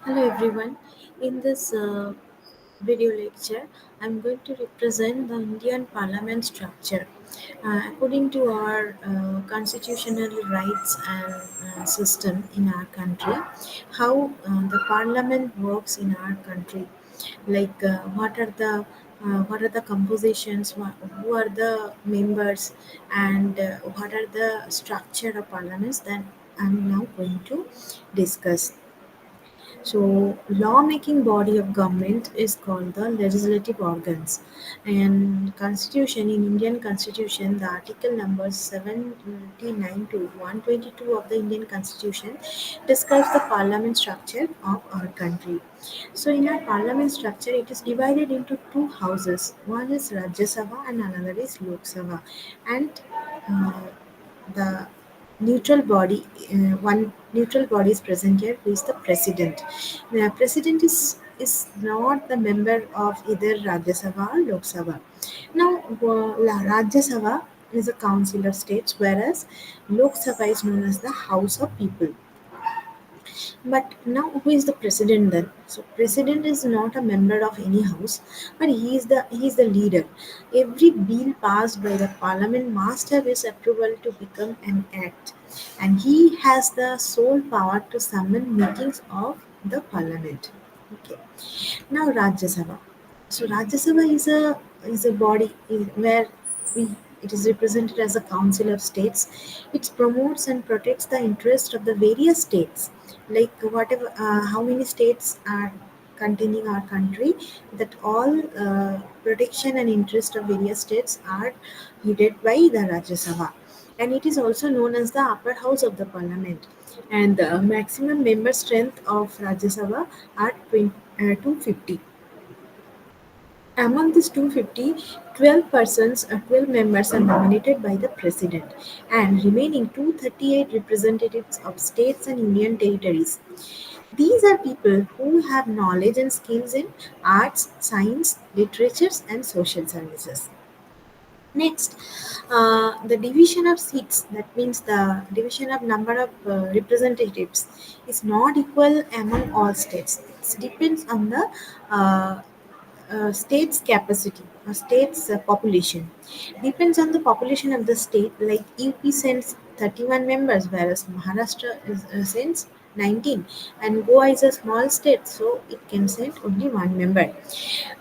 Hello everyone. In this video lecture, I'm going to represent the Indian Parliament structure. According to our constitutional rights and system in our country, how the Parliament works in our country, like what are the compositions, who are the members, and what are the structure of parliaments that I'm now going to discuss. So, law-making body of government is called the legislative organs. And Constitution in Indian Constitution, the article number 79 to 122 of the Indian Constitution describes the parliament structure of our country. So, in our parliament structure, it is divided into two houses. One is Rajya Sabha and another is Lok Sabha. And uh, the neutral body, one neutral body is present here, who is the president. The president is not the member of either Rajya Sabha or Lok Sabha. Now, Rajya Sabha is a council of states, whereas Lok Sabha is known as the House of People. But now, who is the president then? So, president is not a member of any house, but he is the leader. Every bill passed by the parliament must have his approval to become an act, and he has the sole power to summon meetings of the parliament. Okay. Now Rajya Sabha. So Rajya Sabha is a body where we it is represented as a council of states. It promotes and protects the interest of the various states, like whatever how many states are containing our country. That all protection and interest of various states are headed by the Rajya Sabha, and it is also known as the upper house of the parliament. And the maximum member strength of Rajya Sabha are 250. Among these 250, 12 persons or 12 members are nominated by the president, and remaining 238 representatives of states and union territories. These are people who have knowledge and skills in arts, science, literatures, and social services. Next, the division of seats, that means the division of number of representatives, is not equal among all states. It depends on the state's capacity or state's population. Depends on the population of the state. Like UP sends 31 members, whereas Maharashtra sends 19, and Goa is a small state, so it can send only one member.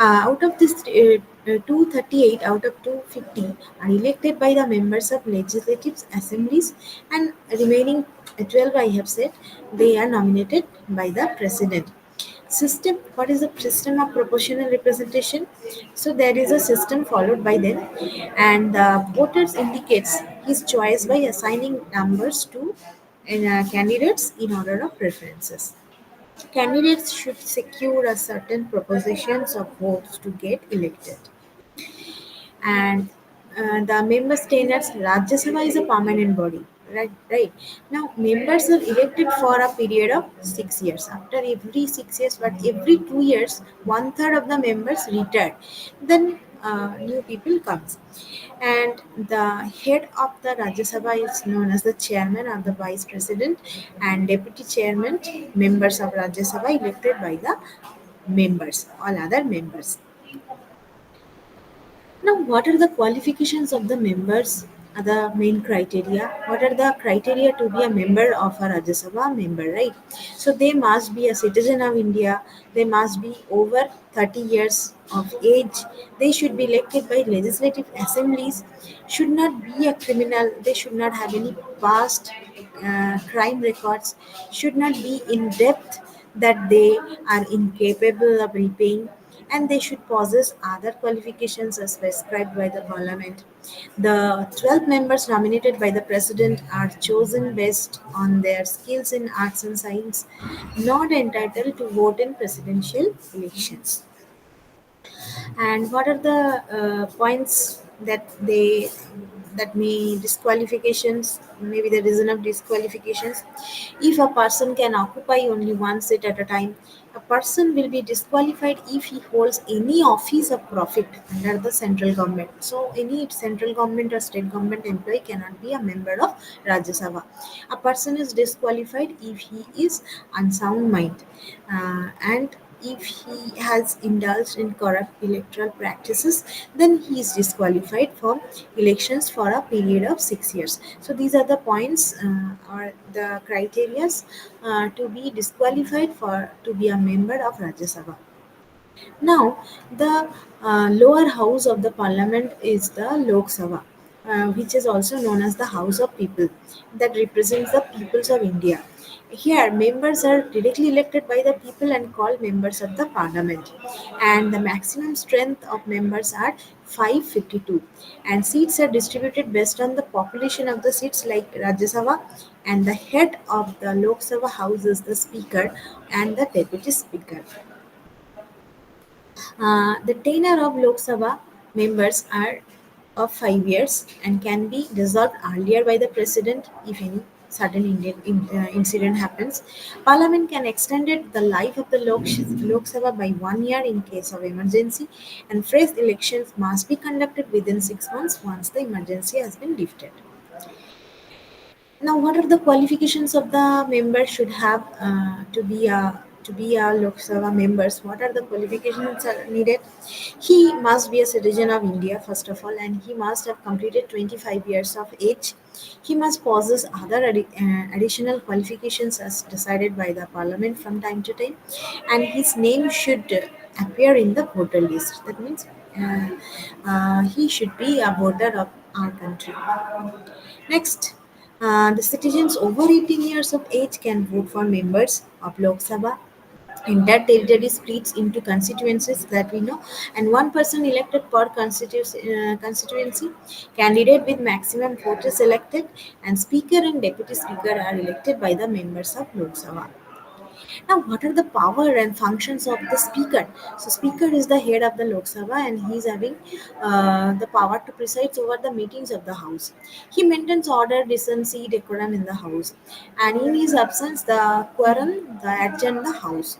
Out of this 238 out of 250 are elected by the members of legislative assemblies, and remaining 12, I have said, they are nominated by the president. System, what is the system of proportional representation? So there is a system followed by them, and the voters indicates his choice by assigning numbers to candidates in order of preferences. Candidates should secure a certain proportions of votes to get elected. And the members tenures, Rajya Sabha is a permanent body. Right. Now, members are elected for a period of 6 years. After every 6 years, but every 2 years, one third of the members retired. Then new people comes, and the head of the Rajya Sabha is known as the chairman or the vice president, and deputy chairman, members of Rajya Sabha elected by the members, all other members. Now, what are the qualifications of the members? Are the main criteria? What are the criteria to be a member of a Rajya Sabha member, right? So they must be a citizen of India. They must be over 30 years of age. They should be elected by legislative assemblies. Should not be a criminal. They should not have any past crime records. Should not be in debt that they are incapable of repaying, and they should possess other qualifications as prescribed by the parliament. The 12 members nominated by the president are chosen based on their skills in arts and science, not entitled to vote in presidential elections. And what are the points that may disqualifications, maybe the reason of disqualifications? If a person can occupy only one seat at a time, A person will be disqualified if he holds any office of profit under the central government. So, any central government or state government employee cannot be a member of Rajya Sabha. A person is disqualified if he is unsound mind, and if he has indulged in corrupt electoral practices, then he is disqualified from elections for a period of 6 years. So these are the points or the criterias to be disqualified for to be a member of Rajya Sabha. Now, the lower house of the parliament is the Lok Sabha, which is also known as the House of People, that represents the peoples of India. Here, members are directly elected by the people and called members of the parliament. And the maximum strength of members are 552. And seats are distributed based on the population of the seats like Rajya Sabha. And the head of the Lok Sabha house is the speaker and the deputy speaker. The tenure of Lok Sabha members are of 5 years and can be dissolved earlier by the president if any sudden incident happens. Parliament can extend the life of the Lok Sabha by 1 year in case of emergency, and fresh elections must be conducted within 6 months once the emergency has been lifted. Now, what are the qualifications of the member should have to be a Lok Sabha members? What are the qualifications are needed? He must be a citizen of India first of all, and he must have completed 25 years of age. He must possess other additional qualifications as decided by the Parliament from time to time, and his name should appear in the voter list. That means he should be a voter of our country. Next, the citizens over 18 years of age can vote for members of Lok Sabha. And that territory splits into constituencies that we know, and one person elected per constituency. Candidate with maximum vote is elected, and speaker and deputy speaker are elected by the members of Lok Sabha. Now, what are the power and functions of the speaker? So, speaker is the head of the Lok Sabha, and he is having the power to preside over the meetings of the house. He maintains order, decency, decorum in the house, and in his absence, the quorum, the adjourn the house,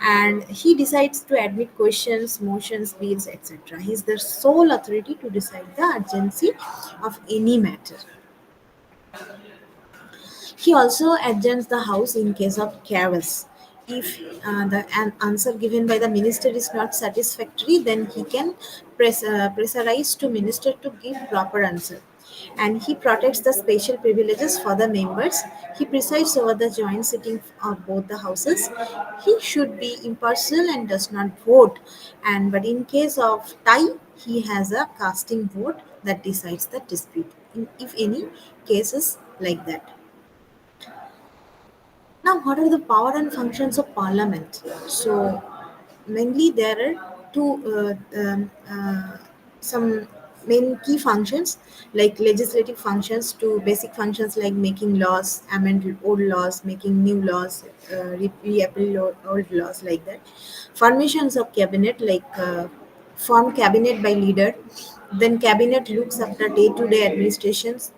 and he decides to admit questions, motions, bills, etc. He is the sole authority to decide the urgency of any matter. He also adjourns the House in case of chaos. If the an answer given by the minister is not satisfactory, then he can pressurize to minister to give proper answer. And he protects the special privileges for the members. He presides over the joint sitting of both the houses. He should be impartial and does not vote. And but in case of tie, he has a casting vote that decides the dispute. If any cases like that. Now, what are the power and functions of parliament? So, mainly there are some main key functions like legislative functions to basic functions like making laws, amend old laws, making new laws, repeal old laws like that. Formations of cabinet like form cabinet by leader. Then cabinet looks after day-to-day administrations.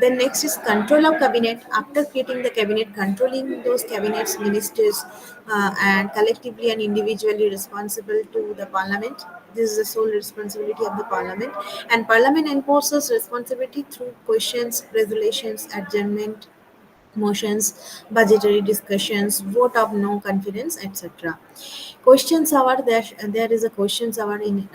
Then next is control of cabinet. After creating the cabinet, controlling those cabinets, ministers, and collectively and individually responsible to the parliament. This is the sole responsibility of the parliament, and parliament enforces responsibility through questions, resolutions, adjournment, motions, budgetary discussions, vote of no confidence, etc. Questions hour, there is a questions hour in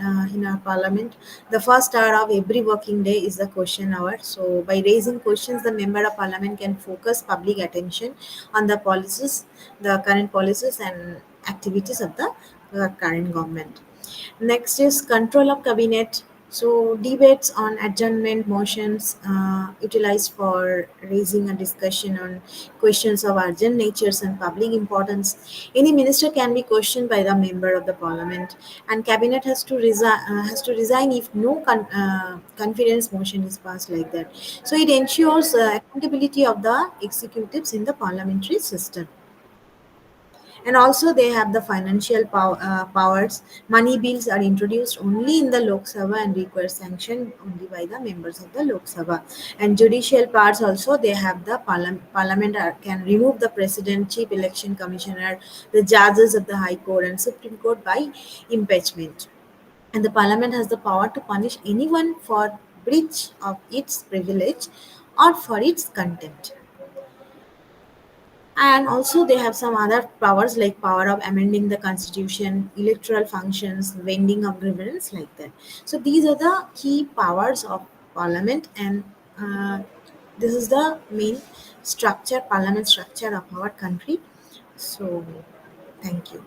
our parliament. The first hour of every working day is the question hour. So by raising questions, the member of parliament can focus public attention on the policies, the current policies and activities of the current government. Next is control of cabinet. So debates on adjournment motions utilized for raising a discussion on questions of urgent natures and public importance. Any minister can be questioned by the member of the parliament, and cabinet has to resign if no confidence motion is passed like that. So it ensures accountability of the executives in the parliamentary system. And also they have the financial powers. Money bills are introduced only in the Lok Sabha and require sanction only by the members of the Lok Sabha. And judicial powers also, they have the parliament can remove the president, chief election commissioner, the judges of the high court and supreme court by impeachment. And the parliament has the power to punish anyone for breach of its privilege or for its contempt. And also they have some other powers like power of amending the constitution, electoral functions, vending of grievance, like that. So these are the key powers of parliament. And this is the main structure, parliament structure of our country. So thank you.